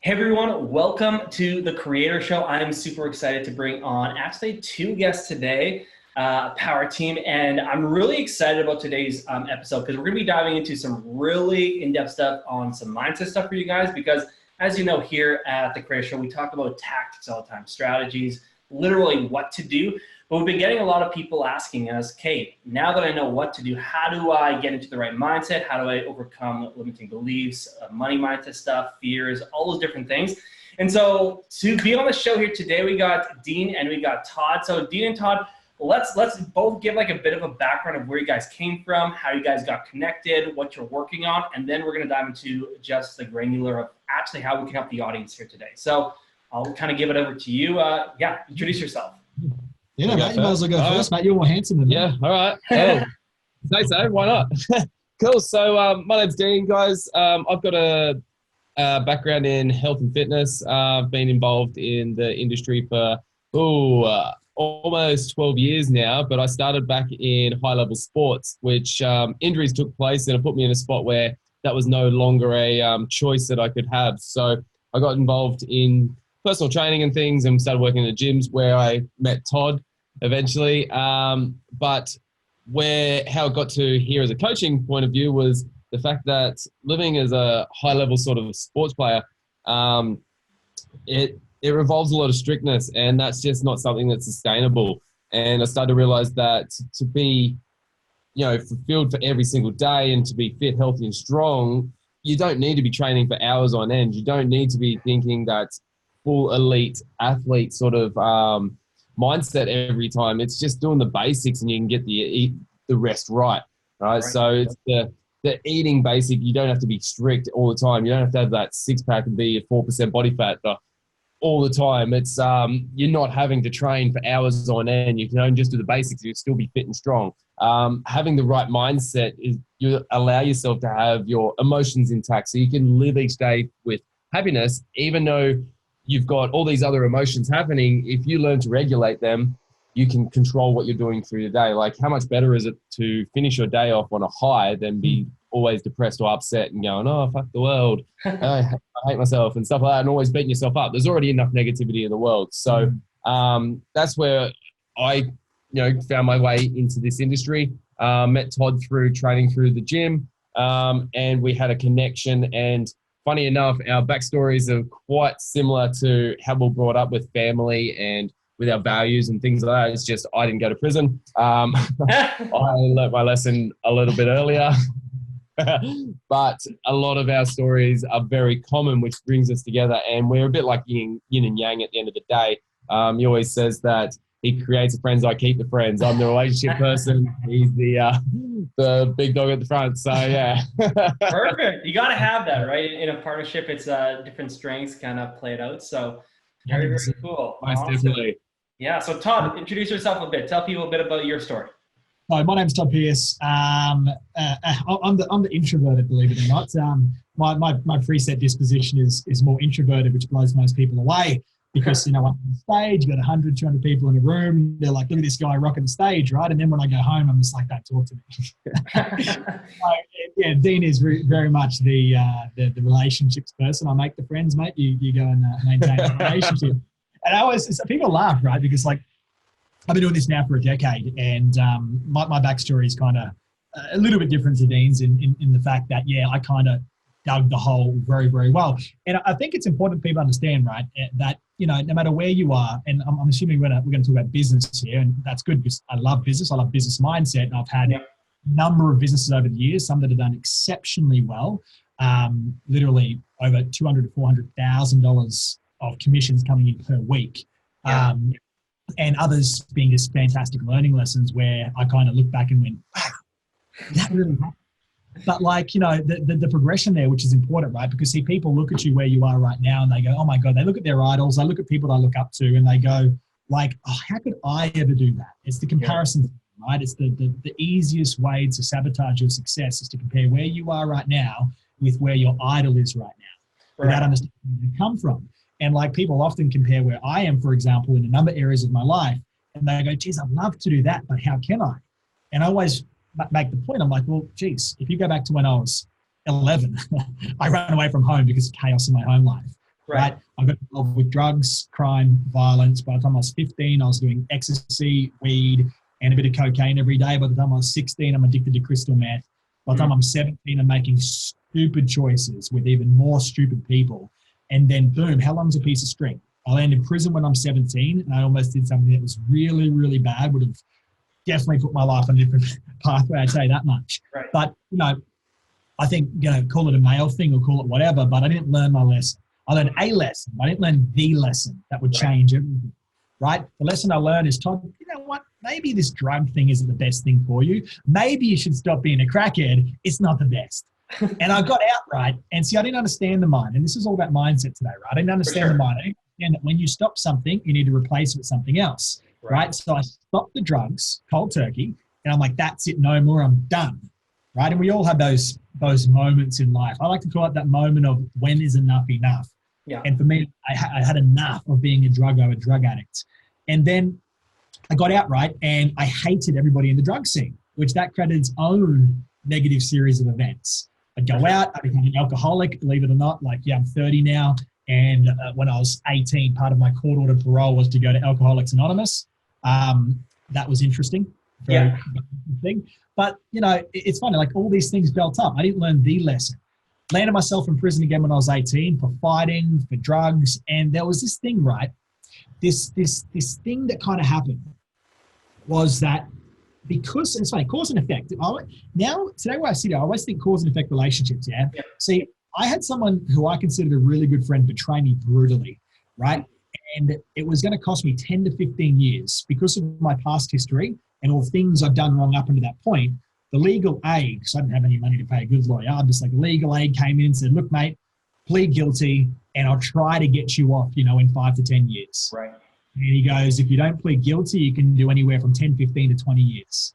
Hey everyone, welcome to the Creator Show. I'm super excited to bring on actually two guests today, Power Team, and I'm really excited about today's episode because we're going to be diving into some really in-depth stuff on some mindset stuff for you guys because as you know here at the Creator Show, we talk about tactics all the time, strategies, literally what to do. But we've been getting a lot of people asking us, Kate, now that I know what to do, how do I get into the right mindset? How do I overcome limiting beliefs, money mindset stuff, fears, all those different things? And so to be on the show here today, we got Dean and we got Todd. So Dean and Todd, let's both give like a bit of a background of where you guys came from, how you guys got connected, what you're working on, and then we're going to dive into just the granular of actually how we can help the audience here today. So I'll kind of give it over to you. Introduce yourself. Yeah, mate, you might as well go first, mate. You're more handsome than me. Yeah, all right. Oh, say so, why not? Cool. So my name's Dean, guys. I've got a background in health and fitness. I've been involved in the industry for almost 12 years now, but I started back in high-level sports, which injuries took place and it put me in a spot where that was no longer a choice that I could have. So I got involved in personal training and things and started working in the gyms where I met Todd eventually. But how it got to here as a coaching point of view was the fact that living as a high level sort of sports player, it revolves a lot of strictness and that's just not something that's sustainable. And I started to realize that to be, fulfilled for every single day and to be fit, healthy and strong, you don't need to be training for hours on end. You don't need to be thinking that full elite athlete sort of mindset every time. It's just doing the basics and you can get the rest right. So it's the eating basic. You don't have to be strict all the time. You don't have to have that six pack and be 4% body fat all the time. It's you're not having to train for hours on end. You can just do the basics. You'll still be fit and strong. Having the right mindset is you allow yourself to have your emotions intact so you can live each day with happiness, even though you've got all these other emotions happening. If you learn to regulate them, you can control what you're doing through the day. Like, how much better is it to finish your day off on a high than be always depressed or upset and going, oh, fuck the world. I hate myself and stuff like that, and always beating yourself up. There's already enough negativity in the world. So that's where I found my way into this industry. Met Todd through training through the gym, and we had a connection. And funny enough, our backstories are quite similar to how we're brought up with family and with our values and things like that. It's just I didn't go to prison. I learned my lesson a little bit earlier. But a lot of our stories are very common, which brings us together. And we're a bit like yin and yang at the end of the day. He always says that he creates the friends, I keep the friends. I'm the relationship person. He's the big dog at the front. So, yeah. Perfect. You got to have that, right? In a partnership, it's different strengths kind of play it out. So, very, very cool. Awesome. Definitely. Yeah. So, Todd, introduce yourself a bit. Tell people a bit about your story. Hi, my name's Tobias. I'm the introverted, believe it or not. My preset disposition is more introverted, which blows most people away. Because, I'm on stage, you got 100, 200 people in a room. They're like, look at this guy rocking the stage, right? And then when I go home, I'm just like, don't talk to me. Dean is very much the relationships person. I make the friends, mate. You go and maintain a relationship. And people laugh, right? Because like, I've been doing this now for a decade, and my backstory is kind of a little bit different to Dean's in the fact that, I kind of dug the hole very, very well. And I think it's important for people to understand, right, that, no matter where you are, and I'm assuming we're going to talk about business here, and that's good because I love business. I love business mindset. And I've had a number of businesses over the years, some that have done exceptionally well, literally over $200,000 to $400,000 of commissions coming in per week. And others being just fantastic learning lessons where I kind of look back and went, wow, that really happened. But like, the progression there, which is important, right? Because see, people look at you where you are right now and they go, oh my God, they look at their idols. They look at people I look up to and they go like, oh, how could I ever do that? It's the comparison, right? It's the easiest way to sabotage your success is to compare where you are right now with where your idol is right now, without understanding where you come from. And like people often compare where I am, for example, in a number of areas of my life, and they go, geez, I'd love to do that, but how can I? And I always make the point, I'm like, well, geez, if you go back to when I was 11, I ran away from home because of chaos in my home life. right? I got involved with drugs, crime, violence. By the time I was 15, I was doing ecstasy, weed, and a bit of cocaine every day. By the time I was 16, I'm addicted to crystal meth. By the time I'm 17, I'm making stupid choices with even more stupid people. And then boom, how long's a piece of string? I landed in prison when I'm 17, and I almost did something that was really, really bad, would have definitely put my life on a different pathway, I'd say that much. Right. But, I think, call it a male thing or call it whatever, but I didn't learn my lesson. I learned a lesson. I didn't learn the lesson that would change everything, right? The lesson I learned is, Todd, you know what? Maybe this drug thing isn't the best thing for you. Maybe you should stop being a crackhead. It's not the best. And I got out, right? And see, I didn't understand the mind. And this is all about mindset today, right? I didn't understand the mind. I didn't understand that when you stop something, you need to replace it with something else, right? So I stopped the drugs, cold turkey, and I'm like, that's it, no more, I'm done, right? And we all have those moments in life. I like to call it that moment of when is enough enough. Yeah. And for me, I had enough of being a drug addict. And then I got out, right? And I hated everybody in the drug scene, which that created its own negative series of events. I'd go out, I became an alcoholic, believe it or not. I'm 30 now. And when I was 18, part of my court-ordered parole was to go to Alcoholics Anonymous. That was interesting. Very interesting. But, it's funny, all these things built up. I didn't learn the lesson. Landed myself in prison again when I was 18 for fighting, for drugs. And there was this thing, right? This thing that kind of happened was that because, it's funny, cause and effect. Today where I sit here, I always think cause and effect relationships, yeah? See, I had someone who I considered a really good friend betray me brutally, right? And it was going to cost me 10 to 15 years because of my past history and all the things I've done wrong up until that point. The legal aid, because I didn't have any money to pay a good lawyer, I'm just legal aid came in and said, look, mate, plead guilty and I'll try to get you off, in 5 to 10 years. Right. And he goes, if you don't plead guilty, you can do anywhere from 10, 15 to 20 years.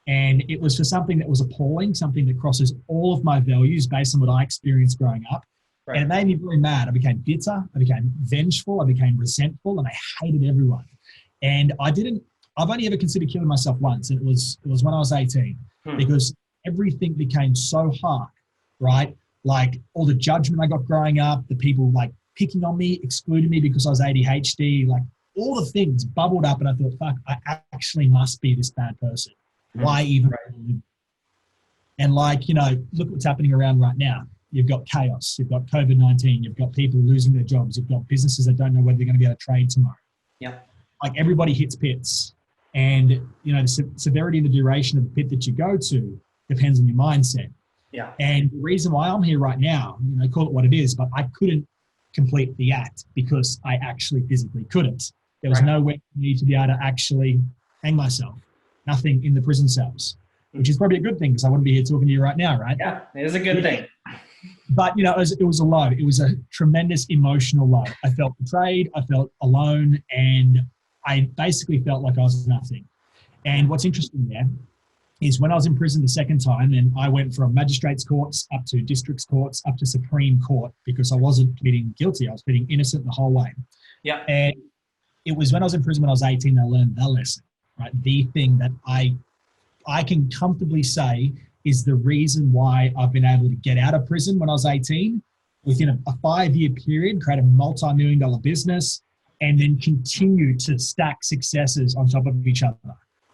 And it was for something that was appalling, something that crosses all of my values based on what I experienced growing up. Right. And it made me very mad. I became bitter. I became vengeful. I became resentful, and I hated everyone. And I've only ever considered killing myself once. And it was when I was 18 because everything became so hard, right? All the judgment I got growing up, the people picking on me, excluding me because I was ADHD, all the things bubbled up, and I thought, fuck, I actually must be this bad person. Why even? And look what's happening around right now. You've got chaos. You've got COVID-19. You've got people losing their jobs. You've got businesses that don't know whether they're going to be able to trade tomorrow. Yeah. Everybody hits pits. And, the severity and the duration of the pit that you go to depends on your mindset. Yeah. And the reason why I'm here right now, call it what it is, but I couldn't complete the act because I actually physically couldn't. There was nowhere for me to be able to actually hang myself. Nothing in the prison cells, which is probably a good thing because I wouldn't be here talking to you right now, right? Yeah, it is a good thing. But, it was a low. It was a tremendous emotional low. I felt betrayed. I felt alone. And I basically felt like I was nothing. And what's interesting there is when I was in prison the second time, and I went from magistrates courts up to districts courts up to Supreme Court because I wasn't pleading guilty. I was pleading innocent the whole way. Yeah. And it was when I was in prison when I was 18 I learned the lesson, right? The thing that I can comfortably say is the reason why I've been able to get out of prison when I was 18, within a 5-year period, create a multi-million-dollar business, and then continue to stack successes on top of each other,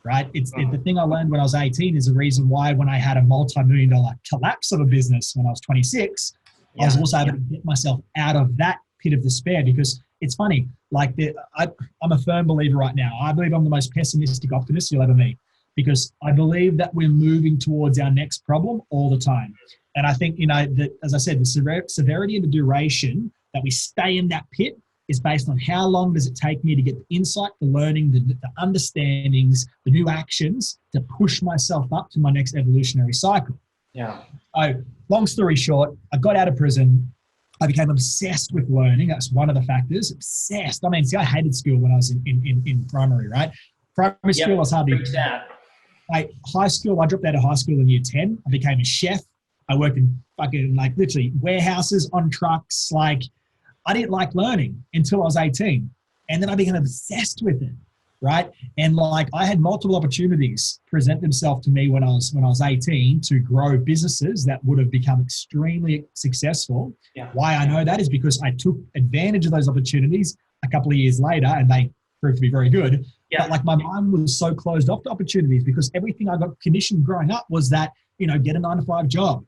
right? The thing I learned when I was 18 is the reason why when I had a multi-million-dollar collapse of a business when I was 26, I was also able to get myself out of that pit of despair because it's funny, I'm a firm believer right now. I believe I'm the most pessimistic optimist you'll ever meet because I believe that we're moving towards our next problem all the time. And I think, that, as I said, the severity and the duration that we stay in that pit is based on how long does it take me to get the insight, the learning, the understandings, the new actions to push myself up to my next evolutionary cycle. Yeah. So long story short, I got out of prison. I became obsessed with learning. That's one of the factors. Obsessed. I mean, see, I hated school when I was in primary, right? Primary school, I was hardly. High school, I dropped out of high school in year 10. I became a chef. I worked in fucking literally warehouses, on trucks. I didn't like learning until I was 18. And then I became obsessed with it. right? And like I had multiple opportunities present themselves to me when I was 18 to grow businesses that would have become extremely successful. Yeah. Why I know that is because I took advantage of those opportunities a couple of years later, and they proved to be very good. Yeah. But like my mind was so closed off to opportunities because everything I got conditioned growing up was that, get a 9-to-5 job.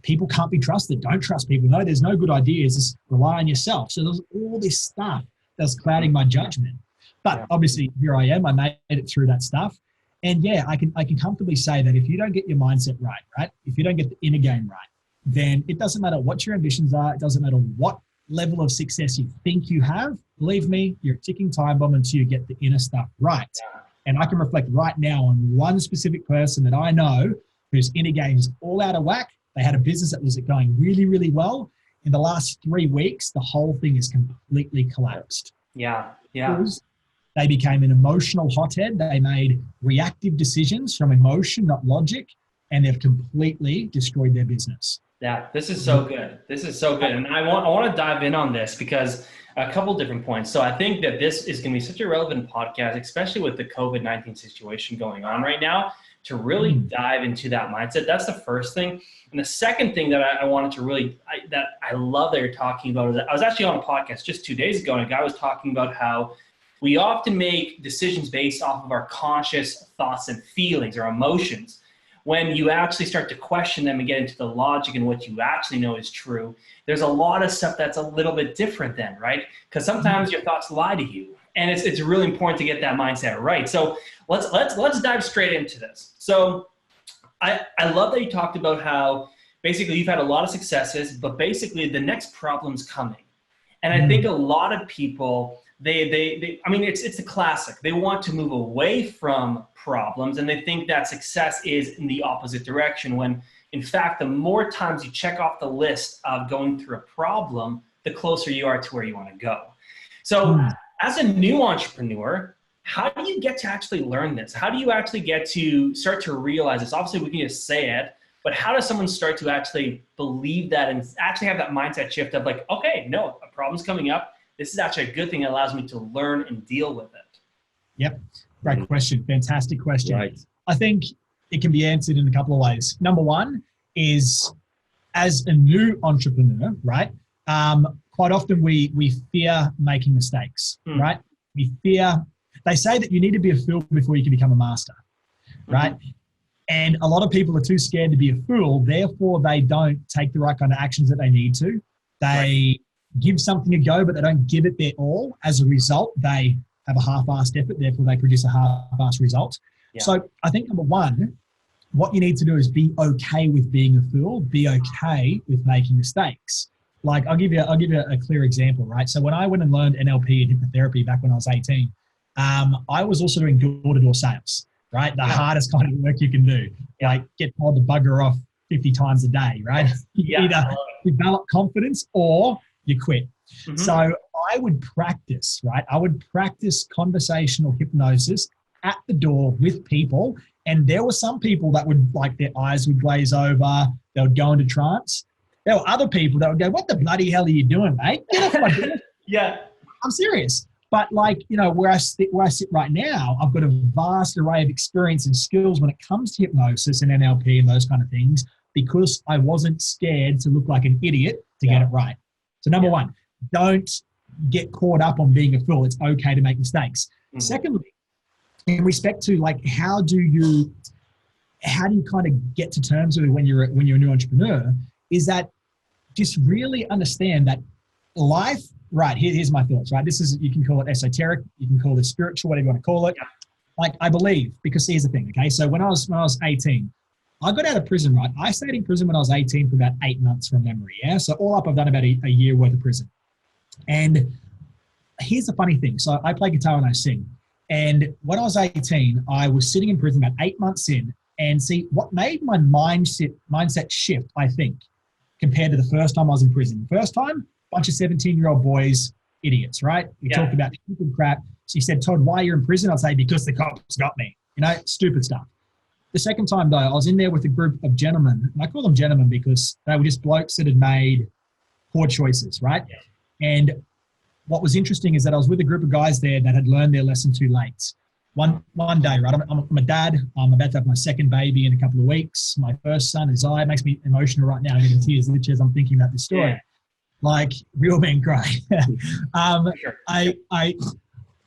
People can't be trusted. Don't trust people. No, there's no good ideas. Just rely on yourself. So there's all this stuff that's clouding my judgment. But obviously here I am. I made it through that stuff. And yeah, I can comfortably say that if you don't get your mindset right? If you don't get the inner game right, then it doesn't matter what your ambitions are. It doesn't matter what level of success you think you have. Believe me, you're a ticking time bomb until you get the inner stuff right. Yeah. And I can reflect right now on one specific person that I know whose inner game is all out of whack. They had a business that was going really, really well. In the last 3 weeks, the whole thing is completely collapsed. Yeah. Because they became an emotional hothead. They made reactive decisions from emotion, not logic, and they've completely destroyed their business. Yeah, this is so good. This is so good. And I want to dive in on this because a couple different points. So I think that this is going to be such a relevant podcast, especially with the COVID-19 situation going on right now, to really dive into that mindset. That's the first thing. And the second thing that I wanted to really, that I love that you're talking about is that I was actually on a podcast just 2 days ago, and a guy was talking about how we often make decisions based off of our conscious thoughts and feelings or emotions. When you actually start to question them and get into the logic and what you actually know is true, there's a lot of stuff that's a little bit different then, right? Because sometimes your thoughts lie to you. And it's really important to get that mindset right. So let's dive straight into this. So I love that you talked about how basically you've had a lot of successes, but basically the next problem's coming. And I think a lot of people, it's the classic. They want to move away from problems and they think that success is in the opposite direction when in fact, the more times you check off the list of going through a problem, the closer you are to where you want to go. So as a new entrepreneur, how do you get to actually learn this? How do you actually get to start to realize this? Obviously we can just say it, but how does someone start to actually believe that and actually have that mindset shift of like, okay, no, a problem's coming up. This is actually a good thing that allows me to learn and deal with it. Yep. Great question. Fantastic question. Right. I think it can be answered in a couple of ways. Number one is as a new entrepreneur, right? Quite often we fear making mistakes, right? We fear, they say that you need to be a fool before you can become a master, right? And a lot of people are too scared to be a fool. Therefore, they don't take the right kind of actions that they need to. They give something a go, but they don't give it their all. As a result, they have a half-assed effort. Therefore, they produce a half-assed result. Yeah. So I think number one, what you need to do is be okay with being a fool. Be okay with making mistakes. Like I'll give you a clear example, right? So when I went and learned NLP and hypnotherapy back when I was 18, I was also doing door-to-door sales, right? The hardest kind of work you can do. Like get told to bugger off 50 times a day, right? You either develop confidence or you quit. So I would practice, right? I would practice conversational hypnosis at the door with people. And there were some people that would like their eyes would glaze over. They would go into trance. There were other people that would go, what the bloody hell are you doing, mate? Get off my door. I'm serious. But like, where I sit right now, I've got a vast array of experience and skills when it comes to hypnosis and NLP and those kind of things, because I wasn't scared to look like an idiot to get it right. So number one, don't get caught up on being a fool. It's okay to make mistakes. Secondly, in respect to like, how do you kind of get to terms with it when you're a new entrepreneur, is that just really understand that life, right, here's my thoughts, right? This is, you can call it esoteric, you can call it spiritual, whatever you want to call it. Like I believe, because here's the thing, okay? So when I was 18, I got out of prison, right? I stayed in prison when I was 18 for about 8 months from memory, yeah? So all up, I've done about a year worth of prison. And here's the funny thing. So I play guitar and I sing. And when I was 18, I was sitting in prison about 8 months in, and see what made my mindset shift, I think, compared to the first time I was in prison. The first time, bunch of 17-year-old boys, idiots, right? We talked about stupid crap. So he said, Todd, why are you in prison? I'd say, because the cops got me. Stupid stuff. The second time, though, I was in there with a group of gentlemen. And I call them gentlemen because they were just blokes that had made poor choices, right? And what was interesting is that I was with a group of guys there that had learned their lesson too late. One day, right? I'm a dad. I'm about to have my second baby in a couple of weeks. My first son is it makes me emotional right now. I'm getting tears literally as I'm thinking about this story. Yeah. Like real men cry. Sure. I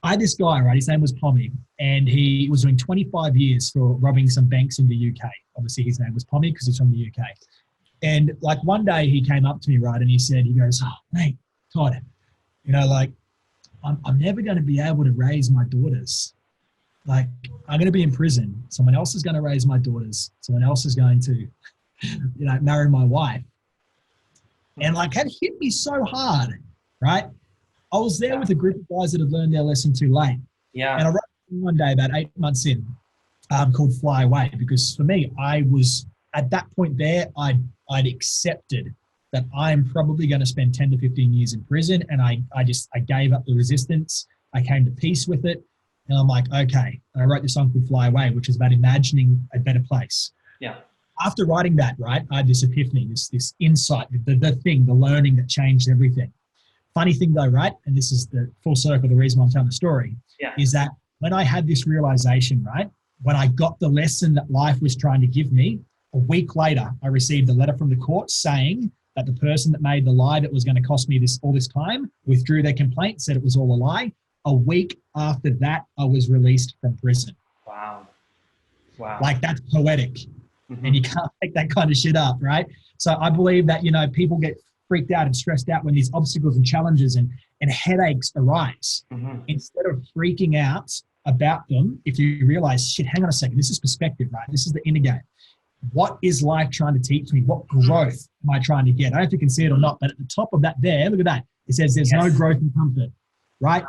had this guy, right? His name was Pommy, and he was doing 25 years for robbing some banks in the UK. Obviously, his name was Pommy because he's from the UK. And like one day he came up to me, right? And he goes, oh, mate, Todd, like I'm never going to be able to raise my daughters. Like I'm going to be in prison. Someone else is going to raise my daughters. Someone else is going to, marry my wife. And like that hit me so hard, right? I was there with a group of guys that had learned their lesson too late. Yeah. And I wrote one day about 8 months in called Fly Away, because for me, I was at that point there, I'd accepted that I'm probably going to spend 10 to 15 years in prison. And I gave up the resistance. I came to peace with it. And I'm like, okay. And I wrote this song called Fly Away, which is about imagining a better place. Yeah. After writing that, right, I had this epiphany, this insight, the learning that changed everything. Funny thing though, right, and this is the full circle, the reason why I'm telling the story, is that when I had this realization, right, when I got the lesson that life was trying to give me, a week later, I received a letter from the court saying that the person that made the lie that was going to cost me all this time withdrew their complaint, said it was all a lie. A week after that, I was released from prison. Wow. Like that's poetic. Mm-hmm. And you can't make that kind of shit up, right? So I believe that, people get freaked out and stressed out when these obstacles and challenges and headaches arise. Mm-hmm. Instead of freaking out about them, if you realize, shit, hang on a second, this is perspective, right? This is the inner game. What is life trying to teach me? What growth am I trying to get? I don't know if you can see it or not, but at the top of that there, look at that. It says there's no growth in comfort, right?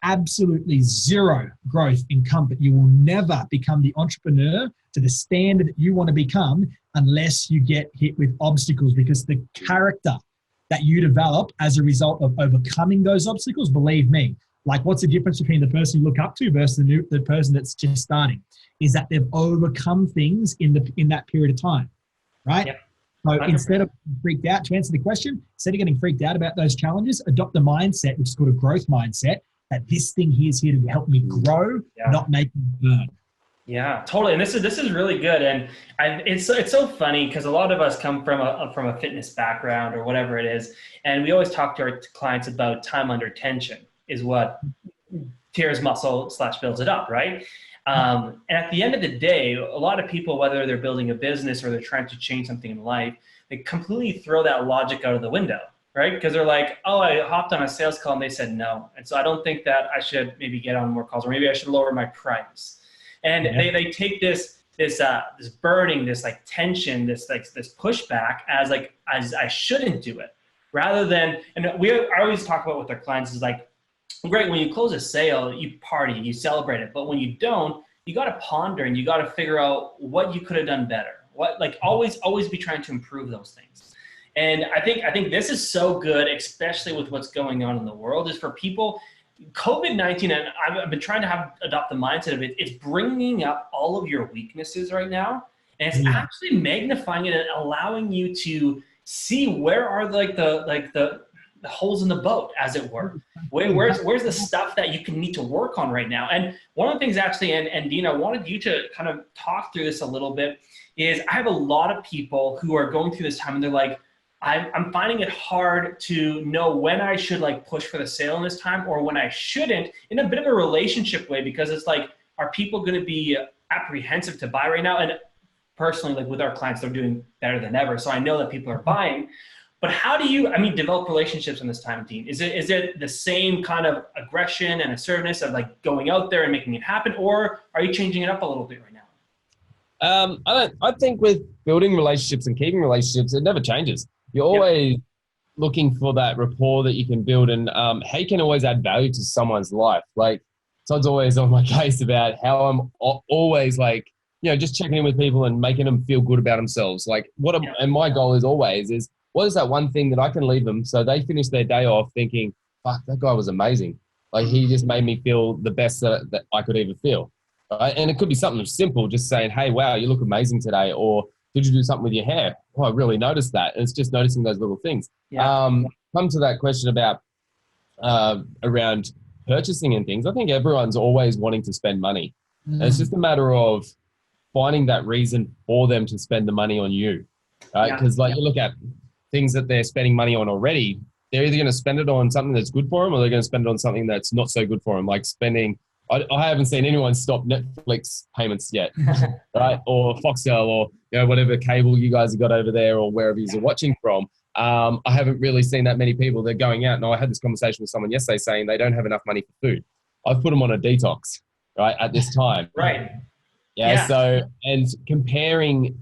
Absolutely zero growth in comfort. You will never become the entrepreneur to the standard that you want to become unless you get hit with obstacles, because the character that you develop as a result of overcoming those obstacles, believe me, like what's the difference between the person you look up to versus the person that's just starting, is that they've overcome things in that period of time, right? Yep. So instead of freaked out, to answer the question, instead of getting freaked out about those challenges, adopt a mindset, which is called a growth mindset, that this thing here is here to help me grow, not make me burn. Yeah, totally. And this is really good. And it's so funny because a lot of us come from a fitness background or whatever it is. And we always talk to our clients about time under tension is what tears muscle / builds it up, right? And at the end of the day, a lot of people, whether they're building a business or they're trying to change something in life, they completely throw that logic out of the window, right? Because they're like, oh, I hopped on a sales call and they said no. And so I don't think that I should maybe get on more calls, or maybe I should lower my price. And they take this burning, this like tension, this pushback as I shouldn't do it, rather than, and I always talk about with our clients is like, great, when you close a sale, you party, you celebrate it. But when you don't, you got to ponder and you got to figure out what you could have done better. Always be trying to improve those things. And I think this is so good, especially with what's going on in the world, is for people. COVID-19, and I've been trying to adopt the mindset of it. It's bringing up all of your weaknesses right now, and it's actually magnifying it and allowing you to see where are the holes in the boat, as it were. Where's the stuff that you need to work on right now? And one of the things actually, and Dean, I wanted you to kind of talk through this a little bit, is I have a lot of people who are going through this time and they're like, I'm finding it hard to know when I should push for the sale in this time or when I shouldn't, in a bit of a relationship way, because it's like, are people going to be apprehensive to buy right now? And personally, with our clients, they're doing better than ever. So I know that people are buying. But how do you, develop relationships in this time, Dean? Is it the same kind of aggression and assertiveness of going out there and making it happen, or are you changing it up a little bit right now? I think with building relationships and keeping relationships, it never changes. You're always looking for that rapport that you can build, and how you can always add value to someone's life. Todd's always on my case about how I'm always just checking in with people and making them feel good about themselves. And my goal is always what is that one thing that I can leave them so they finish their day off thinking, fuck, that guy was amazing. He just made me feel the best that I could ever feel. Right? And it could be something simple, just saying, hey, wow, you look amazing today. Or did you do something with your hair? Oh, I really noticed that. And it's just noticing those little things. Yeah. Come to that question about around purchasing and things. I think everyone's always wanting to spend money. And it's just a matter of finding that reason for them to spend the money on you, right? Because you look at things that they're spending money on already, they're either going to spend it on something that's good for them or they're going to spend it on something that's not so good for them, like spending. I haven't seen anyone stop Netflix payments yet, right? Or Foxtel or whatever cable you guys have got over there or wherever you're watching from. I haven't really seen that many people. They're going out. And I had this conversation with someone yesterday saying they don't have enough money for food. I've put them on a detox, right, at this time. Right. Yeah. So, and comparing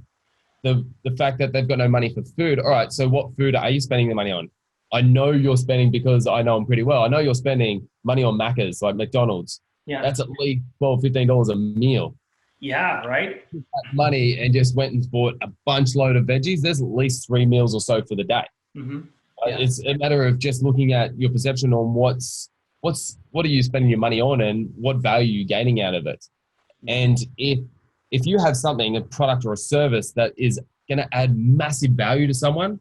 the fact that they've got no money for food. All right. So what food are you spending the money on? I know you're spending, because I know them pretty well, I know you're spending money on Macca's, like McDonald's. Yeah. That's at least $12, $15 a meal. Yeah, right. Money and just went and bought a bunch load of veggies. There's at least 3 meals or so for the day. Mm-hmm. It's a matter of just looking at your perception on what are you spending your money on and what value you're gaining out of it. And if you have something, a product or a service that is going to add massive value to someone,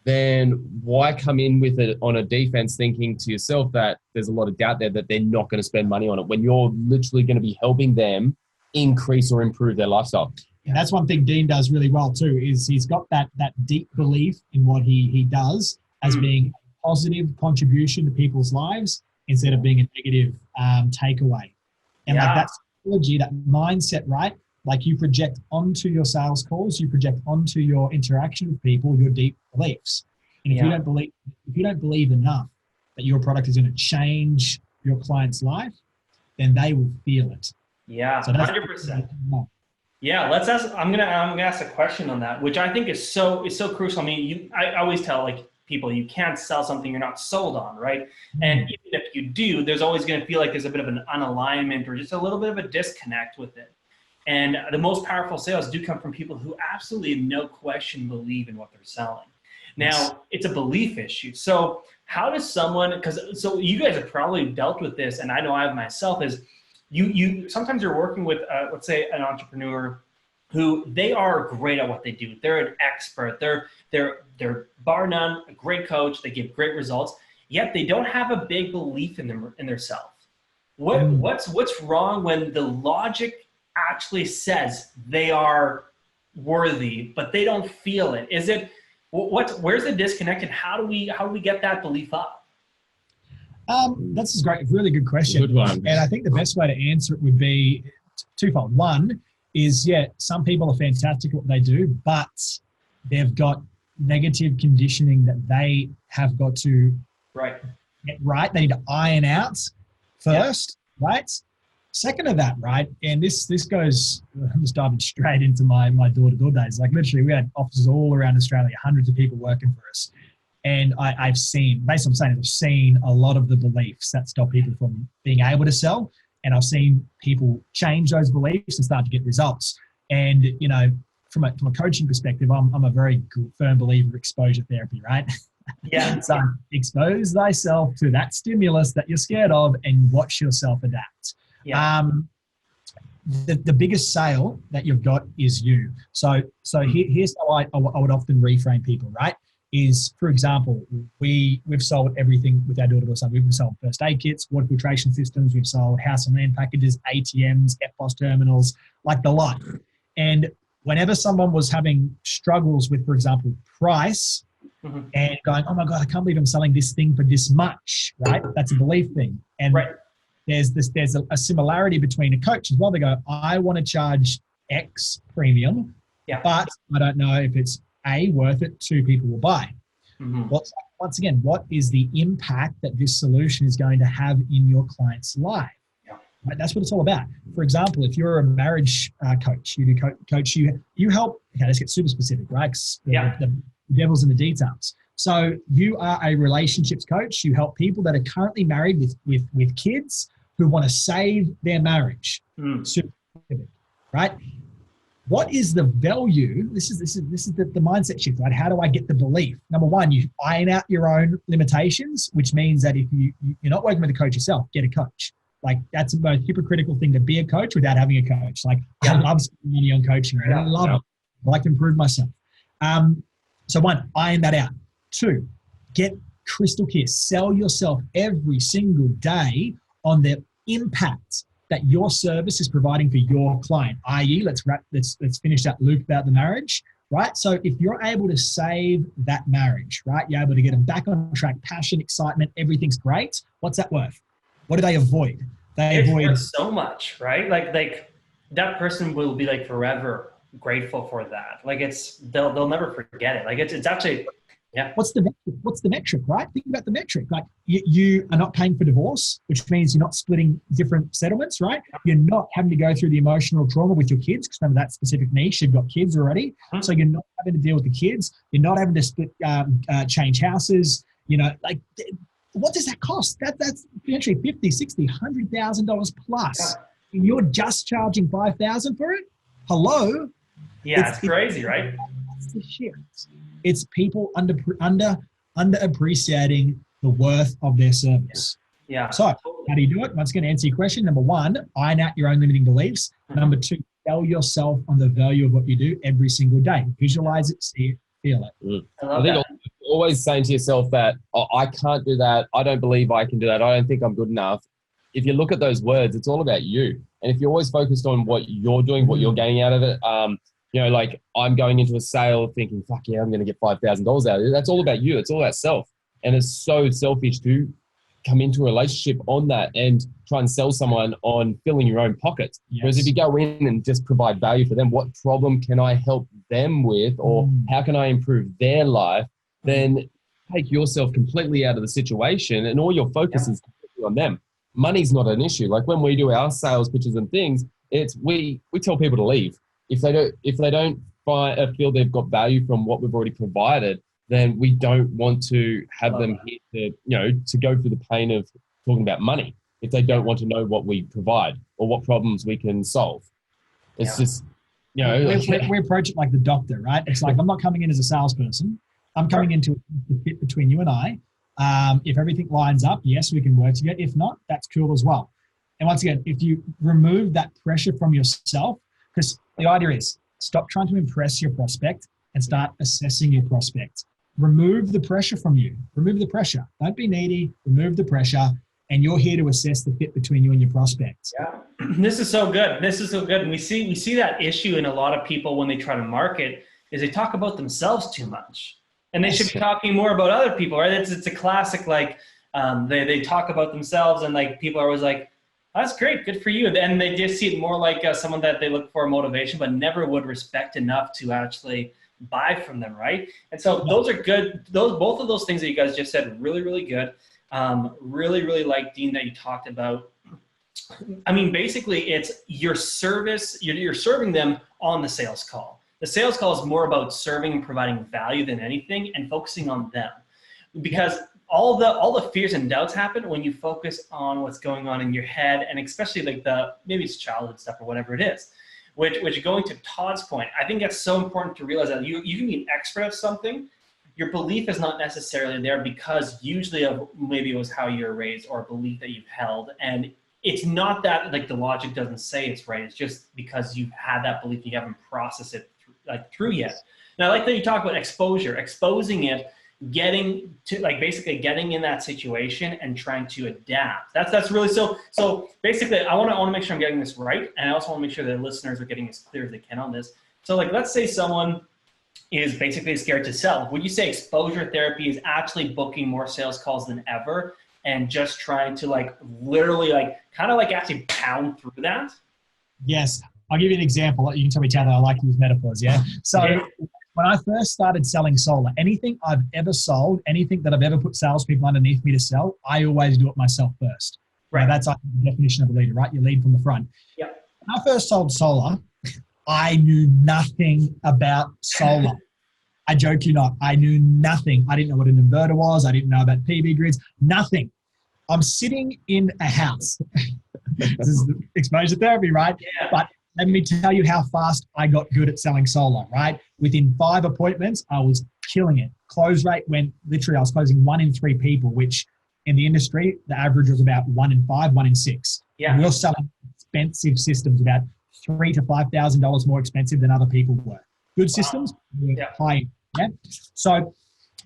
then why come in with it on a defense thinking to yourself that there's a lot of doubt there that they're not going to spend money on it when you're literally going to be helping them increase or improve their lifestyle. Yeah, that's one thing Dean does really well too, is he's got that deep belief in what he does as being a positive contribution to people's lives instead of being a negative takeaway. And like that psychology, that mindset, right? Like you project onto your sales calls, you project onto your interaction with people, your deep beliefs. And if you don't believe enough that your product is going to change your client's life, then they will feel it. Yeah, so 100%. Yeah, let's ask. I'm gonna ask a question on that, which I think is so crucial. I mean, I always tell like people, you can't sell something you're not sold on, right? Mm-hmm. And even if you do, there's always going to feel like there's a bit of an unalignment or just a little bit of a disconnect with it. And the most powerful sales do come from people who absolutely, no question, believe in what they're selling. Now, it's a belief issue. So how does someone, so you guys have probably dealt with this, and I know I have myself, is you sometimes you're working with, let's say, an entrepreneur who they are great at what they do. They're an expert. They're bar none, a great coach. They give great results, yet they don't have a big belief in themselves. What's wrong when the logic actually says they are worthy, but they don't feel it? Is it where's the disconnect, and how do we get that belief up? That's a really good question. Good one. And I think the best way to answer it would be twofold. One is, some people are fantastic at what they do, but they've got negative conditioning that they have got to get right. They need to iron out first, right? Second of that, right? And this goes, I'm just diving straight into my door-to-door days. Like literally we had offices all around Australia, hundreds of people working for us. And I've seen, based on saying, I've seen a lot of the beliefs that stop people from being able to sell. And I've seen people change those beliefs and start to get results. And, from a coaching perspective, I'm a very firm believer of exposure therapy, right? Yeah. So expose thyself to that stimulus that you're scared of and watch yourself adapt. Yeah. The biggest sale that you've got is you. So here's how I would often reframe people, right? Is, for example, we've sold everything with our door-to-door stuff. We've sold first aid kits, water filtration systems. We've sold house and land packages, ATMs, FBOS terminals, like the lot. And whenever someone was having struggles with, for example, price, and going, oh my God, I can't believe I'm selling this thing for this much, right? That's a belief thing. And there's a similarity between a coach as well. They go, I want to charge X premium, but I don't know if it's A, worth it, 2, people will buy. Once again, what is the impact that this solution is going to have in your client's life? Right? That's what it's all about. For example, if you're a marriage coach, you do coach, you help, okay, let's get super specific, right? The devil's in the details. So you are a relationships coach. You help people that are currently married with kids who want to save their marriage. Super specific, right? What is the value? This is the mindset shift, right? How do I get the belief? Number one, you iron out your own limitations, which means that if you're not working with a coach yourself, get a coach. Like that's the most hypocritical thing, to be a coach without having a coach. Like I love spending money on coaching, right? I love it. I like to improve myself. So one, iron that out. 2, get crystal clear. Sell yourself every single day on the impact that your service is providing for your client, i.e., let's finish that loop about the marriage, right? So if you're able to save that marriage, right, you're able to get them back on track, passion, excitement, everything's great. What's that worth? What do they avoid? They avoid worth so much, right? Like that person will be like forever grateful for that. Like they'll never forget it. Like it's actually, yeah. What's the metric, right? Think about the metric. Like you are not paying for divorce, which means you're not splitting different settlements, right? You're not having to go through the emotional trauma with your kids, because remember that specific niche, you've got kids already. Mm-hmm. So you're not having to deal with the kids. You're not having to split, change houses. You know, like what does that cost? That's potentially $50,000, $60,000, $100,000 plus. Yeah. And you're just charging $5,000 for it? Hello? Yeah, it's crazy, right? That's the shit. It's people underappreciating the worth of their service. Yeah. So how do you do it? Once again, to answer your question, number one, iron out your own limiting beliefs. Mm-hmm. Number two, sell yourself on the value of what you do every single day. Visualize it, see it, feel it. I think always saying to yourself that, oh, I can't do that. I don't believe I can do that. I don't think I'm good enough. If you look at those words, it's all about you. And if you're always focused on what you're doing, what you're getting out of it, you know, like I'm going into a sale thinking, fuck yeah, I'm going to get $5,000 out of it. That's all about you. It's all about self. And it's so selfish to come into a relationship on that and try and sell someone on filling your own pockets. Yes. Whereas if you go in and just provide value for them, what problem can I help them with, or how can I improve their life, then take yourself completely out of the situation and all your focus is completely on them. Money's not an issue. Like when we do our sales pitches and things, it's we tell people to leave. If they don't feel they've got value from what we've already provided, then we don't want to have them here to, you know, to go through the pain of talking about money if they don't want to know what we provide or what problems we can solve. It's just, you know. We approach it like the doctor, right? It's like, I'm not coming in as a salesperson. I'm coming into the fit between you and I. If everything lines up, yes, we can work together. If not, that's cool as well. And once again, if you remove that pressure from yourself, because the idea is stop trying to impress your prospect and start assessing your prospect. Remove the pressure from you. Remove the pressure. Don't be needy. Remove the pressure. And you're here to assess the fit between you and your prospects. Yeah, this is so good. This is so good. And we see that issue in a lot of people when they try to market is they talk about themselves too much. And they should be talking more about other people, right? It's a classic, like they talk about themselves and like people are always like, that's great, good for you. And they just see it more like someone that they look for motivation, but never would respect enough to actually buy from them, right? And so those are good. Both of those things that you guys just said, really, really good. Really like, Dean, that you talked about. I mean, basically it's your service, you're serving them on the sales call. The sales call is more about serving and providing value than anything and focusing on them. Because all the fears and doubts happen when you focus on what's going on in your head, and especially like maybe it's childhood stuff or whatever it is. Which going to Todd's point, I think that's so important to realize that you can be an expert at something. Your belief is not necessarily there because usually maybe it was how you were raised or a belief that you've held. And it's not that like the logic doesn't say it's right. It's just because you've had that belief, you haven't processed it through yet. Now, I like that you talk about exposure, exposing it, getting in that situation and trying to adapt. That's really so basically I want to make sure I'm getting this right, and I also want to make sure that listeners are getting as clear as they can on this. So like, let's say someone is basically scared to sell. Would you say exposure therapy is actually booking more sales calls than ever and just trying to like literally like kind of like actually pound through that? Yes. I'll give you an example. You can tell me, Taylor, I like to use metaphors, yeah? So when I first started selling solar, anything I've ever sold, anything that I've ever put salespeople underneath me to sell, I always do it myself first. Right. Now, that's like the definition of a leader, right? You lead from the front. Yeah. When I first sold solar, I knew nothing about solar. I joke you not. I knew nothing. I didn't know what an inverter was. I didn't know about PV grids. Nothing. I'm sitting in a house. This is exposure therapy, right? Yeah. But let me tell you how fast I got good at selling solar, right? Within 5 appointments, I was killing it. Close rate went literally, I was closing 1 in 3 people, which in the industry, the average was about 1 in 5, 1 in 6. Yeah. And we were selling expensive systems, about $3,000 to $5,000 more expensive than other people were. Good systems, high. Yeah. So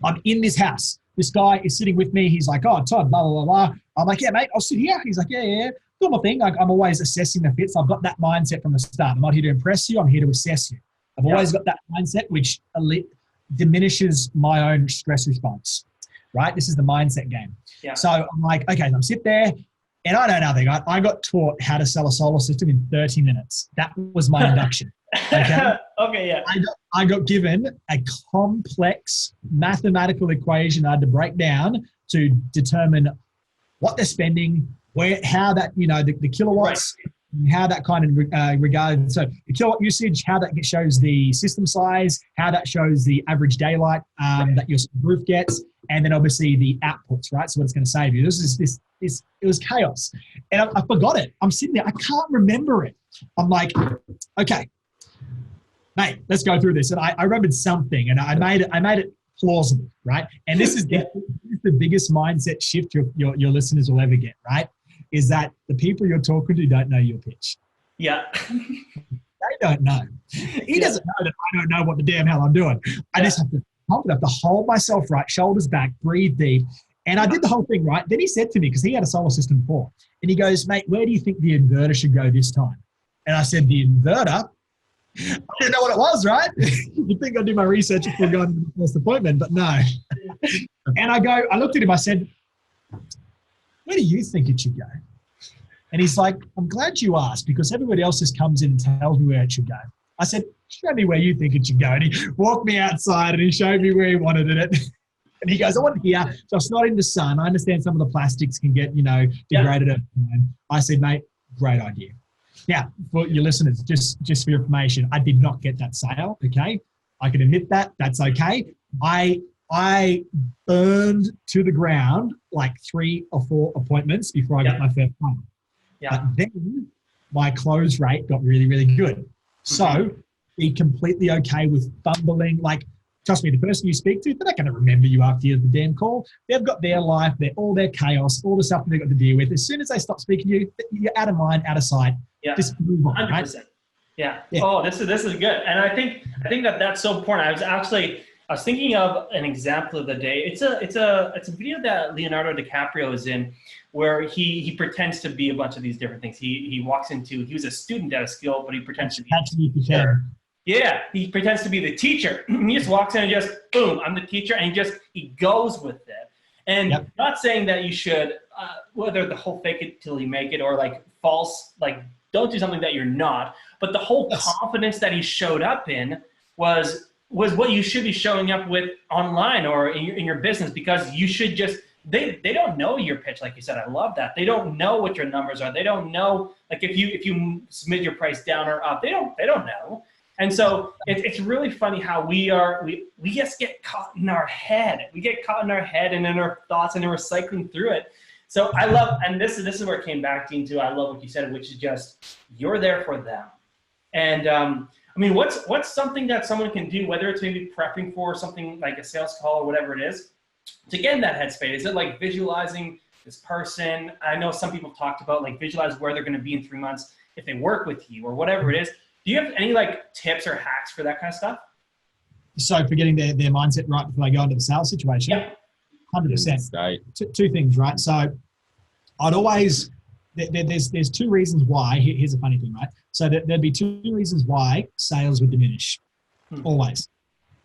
I'm in this house. this guy is sitting with me. He's like, oh, Todd, blah, blah, blah, blah. I'm like, yeah, mate, I'll sit here. He's like, yeah. Do my thing. Like, I'm always assessing the fits. I've got that mindset from the start. I'm not here to impress you. I'm here to assess you. I've always got that mindset, which diminishes my own stress response, right? This is the mindset game. Yeah. So I'm like, okay, I'm sit there and I know nothing. I got taught how to sell a solar system in 30 minutes. That was my induction. Okay. Okay. Yeah. I got given a complex mathematical equation I had to break down to determine what they're spending, how that, the kilowatts, how that kind of regarded. So the kilowatt usage, how that shows the system size, how that shows the average daylight that your roof gets, and then obviously the outputs, right? So what it's going to save you. It was chaos. And I forgot it. I'm sitting there. I can't remember it. I'm like, okay, mate, let's go through this. And I remembered something, and I made it plausible, right? And this is the biggest mindset shift your listeners will ever get, right? Is that the people you're talking to don't know your pitch. Yeah. They don't know. He doesn't know that I don't know what the damn hell I'm doing. I just have to hold myself right, shoulders back, breathe deep. And I did the whole thing, right? Then he said to me, because he had a solar system before, and he goes, mate, where do you think the inverter should go this time? And I said, the inverter? I didn't know what it was, right? You'd think I'd do my research before going to the first appointment, but no. And I looked at him, I said, where do you think it should go? And he's like, I'm glad you asked, because everybody else just comes in and tells me where it should go. I said, show me where you think it should go. And he walked me outside and he showed me where he wanted it. And he goes, I want it here. So it's not in the sun. I understand some of the plastics can get, degraded. Yeah. I said, mate, great idea. Now, for your listeners, just for your information, I did not get that sale, okay? I can admit that. That's okay. I burned to the ground like 3 or 4 appointments before I got my first one. Yeah. But then my close rate got really, really good. Mm-hmm. So be completely okay with fumbling. Like, trust me, the person you speak to, they're not going to remember you after you have the damn call. They've got their life, all their chaos, all the stuff that they've got to deal with. As soon as they stop speaking to you, you're out of mind, out of sight. Yeah. Just move on, 100%. Right? Yeah. Oh, this is good. And I think that's so important. I was thinking of an example of the day. It's a video that Leonardo DiCaprio is in, where he pretends to be a bunch of these different things. He was a student at a school, but he pretends to be a teacher. Yeah, he pretends to be the teacher. He just walks in and just, boom, I'm the teacher, and he goes with it. And not saying that you should, whether the whole fake it till you make it or like false, like don't do something that you're not, but the whole confidence that he showed up in was what you should be showing up with online or in your business, because you should just, they don't know your pitch. Like you said, I love that. They don't know what your numbers are. They don't know, like if you submit your price down or up, they don't know. And so it's really funny how we just get caught in our head. We get caught in our head and in our thoughts, and then we're cycling through it. So I love, and this is where it came back into, I love what you said, which is just, you're there for them. And I mean, what's something that someone can do, whether it's maybe prepping for something like a sales call or whatever it is, to get in that headspace? Is it like visualizing this person? I know some people talked about like visualize where they're going to be in 3 months if they work with you or whatever it is. Do you have any like tips or hacks for that kind of stuff? So for getting their mindset right before they go into the sales situation? Yeah. 100%. Two things, right? So I'd always, there's 2 reasons why. Here's a funny thing, right? So there'd be 2 reasons why sales would diminish. Always.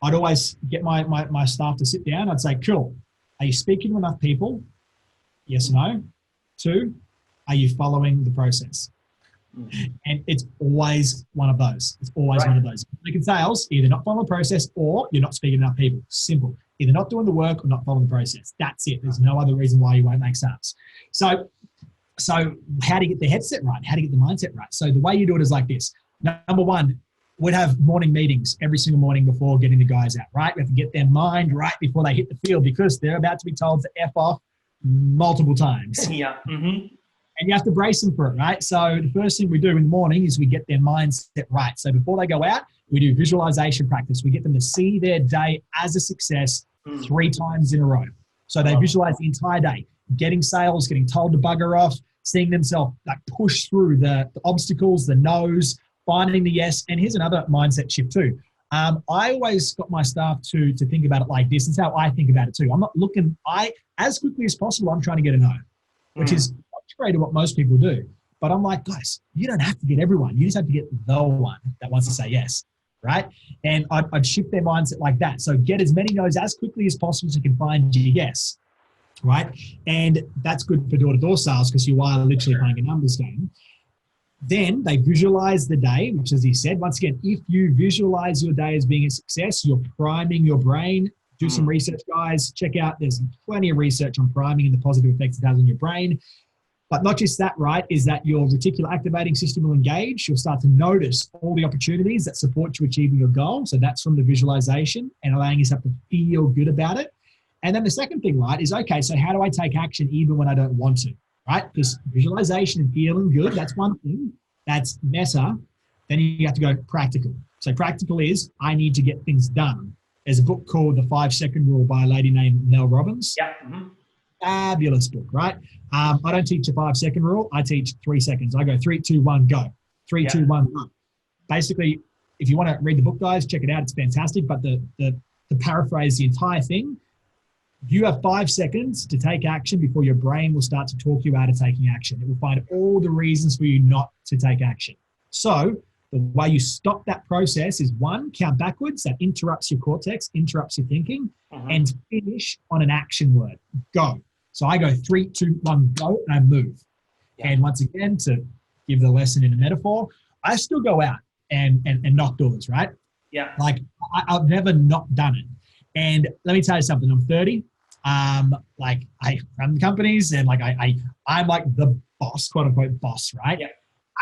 I'd always get my staff to sit down. I'd say, cool, are you speaking to enough people? Yes or no? 2, are you following the process? And it's always one of those. It's always one of those. Like in sales, either not following the process or you're not speaking to enough people. Simple. Either not doing the work or not following the process. That's it. There's no other reason why you won't make sales. So how do you get the headset right? How do you get the mindset right? So the way you do it is like this. Number 1, we'd have morning meetings every single morning before getting the guys out, right? We have to get their mind right before they hit the field, because they're about to be told to F off multiple times. Yeah. Mm-hmm. And you have to brace them for it, right? So the first thing we do in the morning is we get their mindset right. So before they go out, we do visualization practice. We get them to see their day as a success 3 times in a row. So they visualize the entire day, getting sales, getting told to bugger off, seeing themselves like push through the obstacles, the no's, finding the yes. And here's another mindset shift too. I always got my staff to think about it like this. It's how I think about it too. I'm not looking, as quickly as possible, I'm trying to get a no, which is contrary to what most people do. But I'm like, guys, you don't have to get everyone. You just have to get the one that wants to say yes, right? And I'd shift their mindset like that. So get as many no's as quickly as possible so you can find your yes, right? And that's good for door-to-door sales because you are literally playing a numbers game. Then they visualize the day, which, as he said, once again, if you visualize your day as being a success, you're priming your brain. Do some research, guys. Check out, there's plenty of research on priming and the positive effects it has on your brain. But not just that, right, is that your reticular activating system will engage. You'll start to notice all the opportunities that support you achieving your goal. So that's from the visualization and allowing yourself to feel good about it. And then the second thing, right, is, okay, so how do I take action even when I don't want to? Right? Because visualization and feeling good, that's one thing. That's meta. Then you have to go practical. So practical is, I need to get things done. There's a book called The 5-Second Rule by a lady named Mel Robbins. Yeah. Fabulous book, right? I don't teach a 5-second rule. I teach 3 seconds. I go 3, 2, 1, go. 3, 2, 1, go. Basically, if you want to read the book, guys, check it out. It's fantastic. But to paraphrase the entire thing, you have 5 seconds to take action before your brain will start to talk you out of taking action. It will find all the reasons for you not to take action. So the way you stop that process is, 1, count backwards. That interrupts your cortex, interrupts your thinking, and finish on an action word. Go. So I go 3, 2, 1, go, and I move. Yeah. And once again, to give the lesson in a metaphor, I still go out and knock doors, right? Yeah. Like I've never not done it. And let me tell you something. I'm 30. Like I run companies and like I'm like the boss, quote unquote boss, right? Yeah.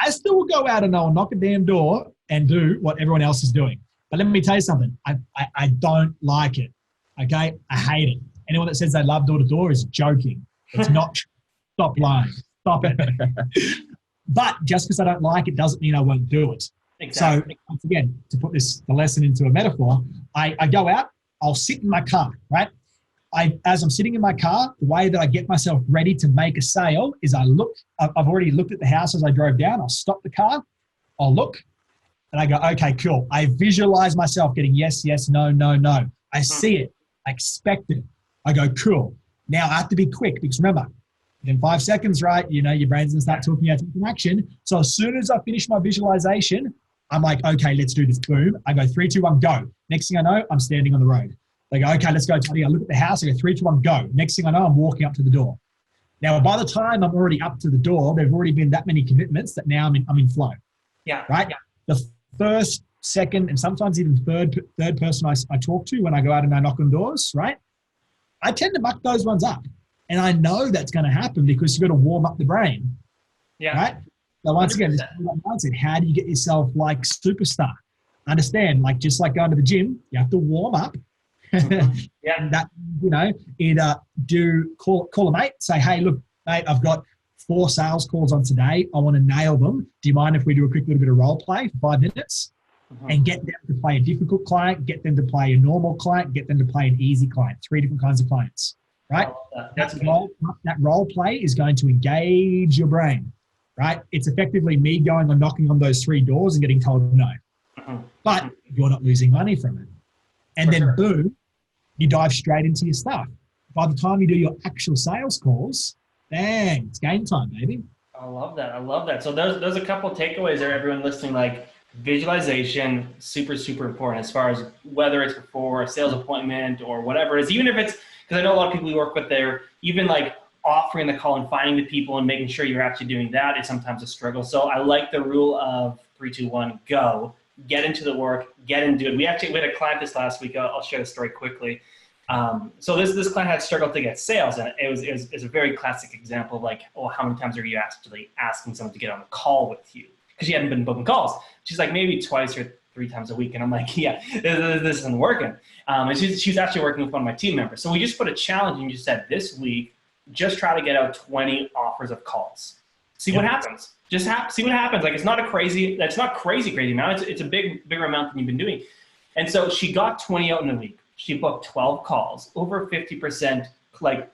I still will go out and I'll knock a damn door and do what everyone else is doing. But let me tell you something. I don't like it. Okay. I hate it. Anyone that says they love door to door is joking. It's not true. Stop lying. Stop it. But just because I don't like it doesn't mean I won't do it. Exactly. So once again, to put the lesson into a metaphor, I go out, I'll sit in my car, right? As I'm sitting in my car, the way that I get myself ready to make a sale is I've already looked at the house as I drove down. I'll stop the car, I'll look, and I go, okay, cool. I visualize myself getting yes, yes, no, no, no. I see it. I expect it. I go, cool. Now I have to be quick because remember, within 5 seconds, right, you know, your brain's going to start talking out taking action. So as soon as I finish my visualization, I'm like, okay, let's do this. Boom. I go 3, 2, 1, go. Next thing I know, I'm standing on the road. They go, okay, let's go. I look at the house. I go 3, 2, 1, go. Next thing I know, I'm walking up to the door. Now, by the time I'm already up to the door, there've already been that many commitments that now I'm in flow. Yeah. Right. Yeah. The first, second, and sometimes even third person I talk to when I go out and I knock on doors, right? I tend to muck those ones up, and I know that's going to happen because you've got to warm up the brain. Yeah. Right. So once again, mindset. How do you get yourself like superstar? Understand, like just like going to the gym, you have to warm up. Yeah. And that, you know, either call a mate, say, hey, look, mate, I've got 4 sales calls on today. I want to nail them. Do you mind if we do a quick little bit of role play for 5 minutes? And get them to play a difficult client, get them to play a normal client, get them to play an easy client. 3 different kinds of clients, right? That role play is going to engage your brain, right? It's effectively me going and knocking on those 3 doors and getting told no. But you're not losing money from it. And then boom, you dive straight into your stuff. By the time you do your actual sales calls, bang, it's game time, baby. I love that. I love that. So there's a couple of takeaways there, everyone listening, like visualization, super, super important as far as whether it's before a sales appointment or whatever it is, even if it's, because I know a lot of people we work with there, even like offering the call and finding the people and making sure you're actually doing that is sometimes a struggle. So I like the rule of 3, 2, 1, go. Get into the work, get into it. We had a client this last week. I'll share the story quickly. So this client had struggled to get sales, and it was a very classic example of like, oh, how many times are you actually asking someone to get on a call with you? Because she hadn't been booking calls. She's like, maybe 2 or 3 times a week. And I'm like, yeah, this isn't working. And she's actually working with one of my team members. So we just put a challenge and just said, this week, just try to get out 20 offers of calls. See what happens. Just see what happens. Like, it's not crazy amount. It's a bigger amount than you've been doing. And so she got 20 out in a week. She booked 12 calls, over 50% like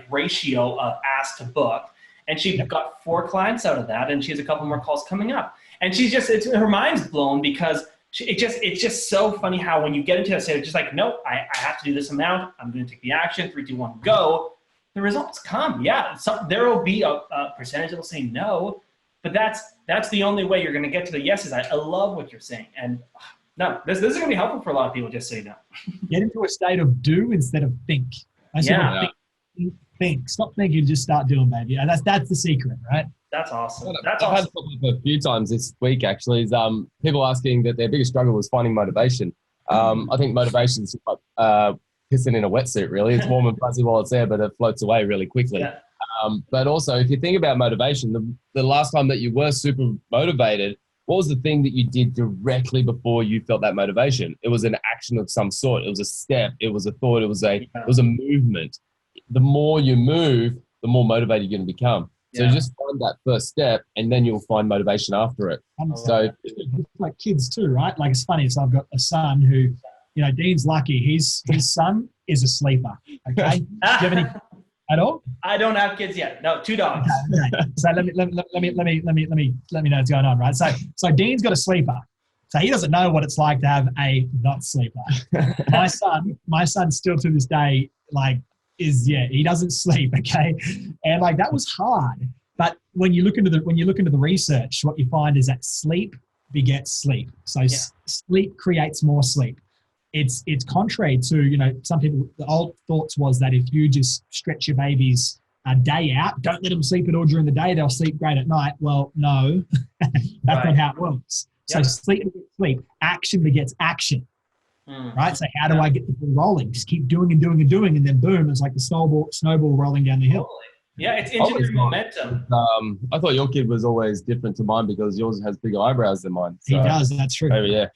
ratio of asked to book. And she got 4 clients out of that, and she has a couple more calls coming up. And she's just, her mind's blown because it's just so funny how when you get into that state, it's just like, nope, I have to do this amount. I'm going to take the action. 3, 2, 1, go. The results come. Yeah, there will be a percentage that will say no, but that's the only way you're going to get to the yeses. I love what you're saying, and no, this is going to be helpful for a lot of people. Just so you know, get into a state of do instead of think. Think. Stop thinking. Just start doing, baby. And that's the secret, right? That's awesome. I've had a few times this week actually. Is people asking that their biggest struggle was finding motivation. I think motivation is like pissing in a wetsuit. Really, it's warm and fuzzy while it's there, but it floats away really quickly. Yeah. But also, if you think about motivation, the last time that you were super motivated, what was the thing that you did directly before you felt that motivation? It was an action of some sort. It was a step. It was a thought. It was a movement. The more you move, the more motivated you're going to become. So you just find that first step, and then you'll find motivation after it. So it's like kids too, right? Like, it's funny. So I've got a son who, Dean's lucky. His son is a sleeper. Okay. Do you have any at all? I don't have kids yet. No, 2 dogs. Okay. So let me know what's going on, right? So Dean's got a sleeper. So he doesn't know what it's like to have a not sleeper. My son still to this day, he doesn't sleep, okay? And that was hard. But when you look into the research, what you find is that sleep begets sleep. So sleep creates more sleep. It's contrary to, some people, the old thoughts was that if you just stretch your babies a day out, don't let them sleep at all during the day, they'll sleep great at night. Well, no, that's not how it works. So sleep begets sleep, action begets action. Right? So how do I get the ball rolling? Just keep doing and doing and doing, and then boom, it's like the snowball rolling down the hill. Totally. Yeah, it's engineering momentum. I thought your kid was always different to mine because yours has bigger eyebrows than mine. So. He does, that's true. Oh, yeah.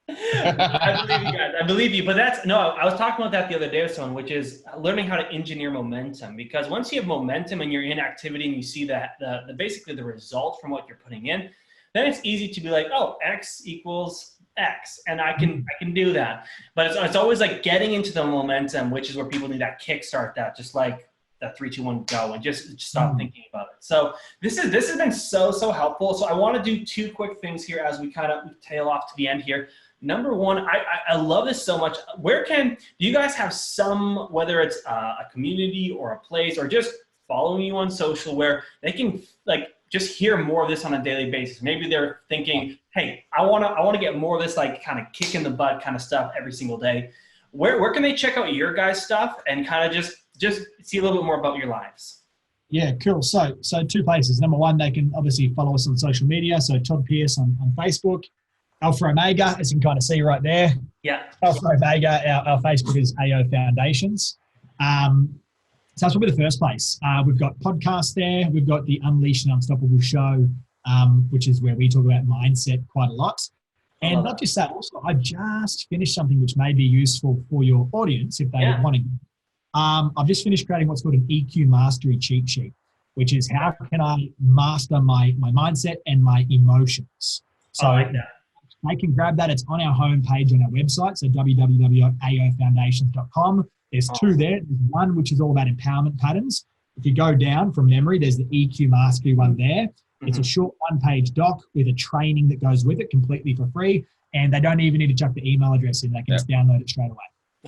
I believe you guys. I believe you. But I was talking about that the other day with someone, which is learning how to engineer momentum. Because once you have momentum and you're in activity and you see that basically the result from what you're putting in, then it's easy to be like, oh, X equals X, and I can do that. But it's always like getting into the momentum, which is where people need that kickstart, that just like that 3, 2, 1, go, and just stop thinking about it. So this has been so helpful. So I want to do 2 quick things here as we kind of tail off to the end here. Number one, I love this so much. Do you guys have some, whether it's a community or a place or just following you on social, where they can just hear more of this on a daily basis? Maybe they're thinking, hey, I want to get more of this kind of kick in the butt kind of stuff every single day. Where can they check out your guys' stuff and kind of just see a little bit more about your lives? Yeah, cool. So 2 places. Number one, they can obviously follow us on social media. So Todd Pierce on Facebook, Alpha Omega, as you can kind of see right there. Yeah. Alpha Omega, our Facebook is AO Foundations. So that's probably the first place. We've got podcasts there. We've got the Unleash and Unstoppable show, which is where we talk about mindset quite a lot. And not just that, also, I just finished something which may be useful for your audience if they want to. I've just finished creating what's called an EQ mastery cheat sheet, which is how can I master my mindset and my emotions. So I like that. They can grab that. It's on our homepage on our website, so www.aofoundations.com. There's 2 there. There's one which is all about empowerment patterns. If you go down from memory, there's the EQ mastery one there. It's a short 1-page doc with a training that goes with it completely for free. And they don't even need to chuck the email address in. They can just download it straight away.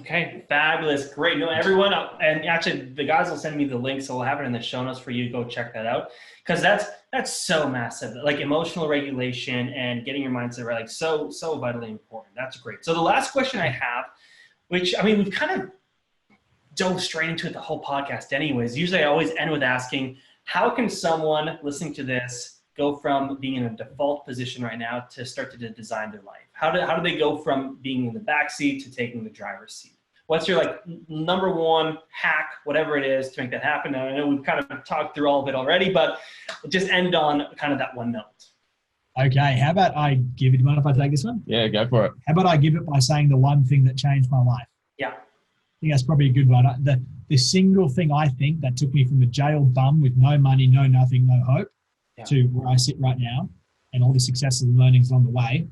Okay, fabulous. Great. No, everyone, and actually the guys will send me the link, so we'll have it in the show notes for you. Go check that out, because that's so massive. Like emotional regulation and getting your mindset right, so vitally important. That's great. So the last question I have, which, we've kind of dove straight into it the whole podcast anyways. Usually I always end with asking, how can someone listening to this go from being in a default position right now to start to design their life? How do they go from being in the back seat to taking the driver's seat? What's your number one hack, whatever it is, to make that happen? And I know we've kind of talked through all of it already, but just end on kind of that one note. Okay, how about I give it? Do you mind if I take this one? Yeah, go for it. How about I give it by saying the one thing that changed my life? Yeah. I think that's probably a good one. The single thing I think that took me from the jail bum with no money, no nothing, no hope, to where I sit right now, and all the successes and learnings along the way,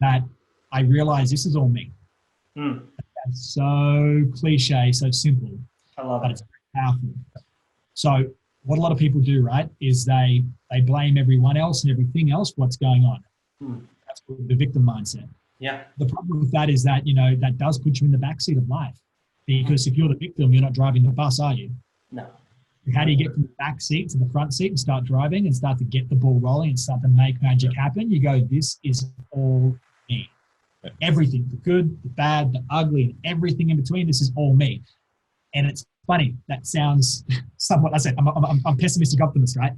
that I realized this is all me. That's so cliche, so simple. I love but it. It's powerful. So what a lot of people do, right, is they blame everyone else and everything else for what's going on. That's the victim mindset. Yeah. The problem with that is that, that does put you in the backseat of life, because if you're the victim, you're not driving the bus, are you? No. How do you get from the back seat to the front seat and start driving and start to get the ball rolling and start to make magic happen? You go, this is all me. Everything, the good, the bad, the ugly, and everything in between, this is all me. And it's funny, that sounds somewhat, I said, I'm pessimistic optimist, right?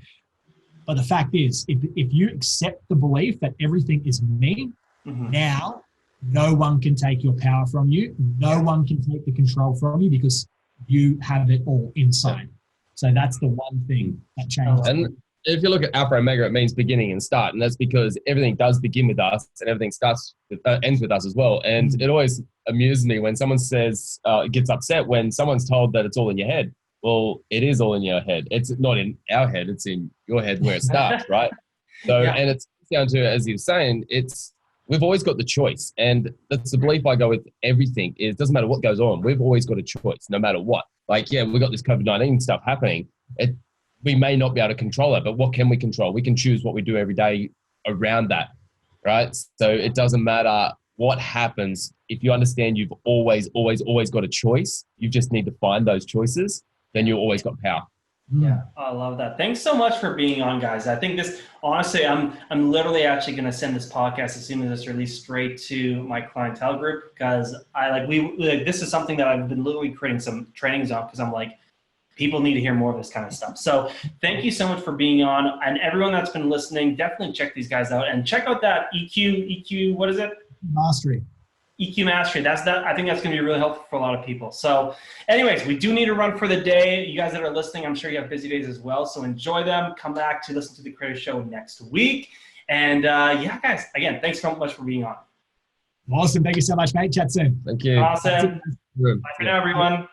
But the fact is, if you accept the belief that everything is me, now no one can take your power from you. No one can take the control from you, because you have it all inside. So that's the one thing that changes. And if you look at Alpha and Omega, it means beginning and start. And that's because everything does begin with us, and everything ends with us as well. And it always amuses me when someone says, gets upset when someone's told that it's all in your head. Well, it is all in your head. It's not in our head. It's in your head where it starts, right? So, and it's down to, as you were saying, we've always got the choice. And that's the belief I go with everything is, it doesn't matter what goes on. We've always got a choice, no matter what. Like, yeah, we got this COVID-19 stuff happening. We may not be able to control it, but what can we control? We can choose what we do every day around that, right? So it doesn't matter what happens. If you understand you've always, always, always got a choice, you just need to find those choices, then you've always got power. Yeah, I love that. Thanks so much for being on, guys. I think this, honestly, I'm literally actually going to send this podcast as soon as it's released straight to my clientele group, because this is something that I've been literally creating some trainings on, because I'm like, people need to hear more of this kind of stuff. So thank you so much for being on, and everyone that's been listening, definitely check these guys out and check out that EQ, what is it? Mastery. EQ Mastery. I think that's going to be really helpful for a lot of people. So anyways, we do need to run for the day. You guys that are listening, I'm sure you have busy days as well. So enjoy them. Come back to listen to the Creator Show next week. And yeah, guys, again, thanks so much for being on. Awesome. Thank you so much, mate. Chat soon. Thank you. Awesome. Bye for now, everyone.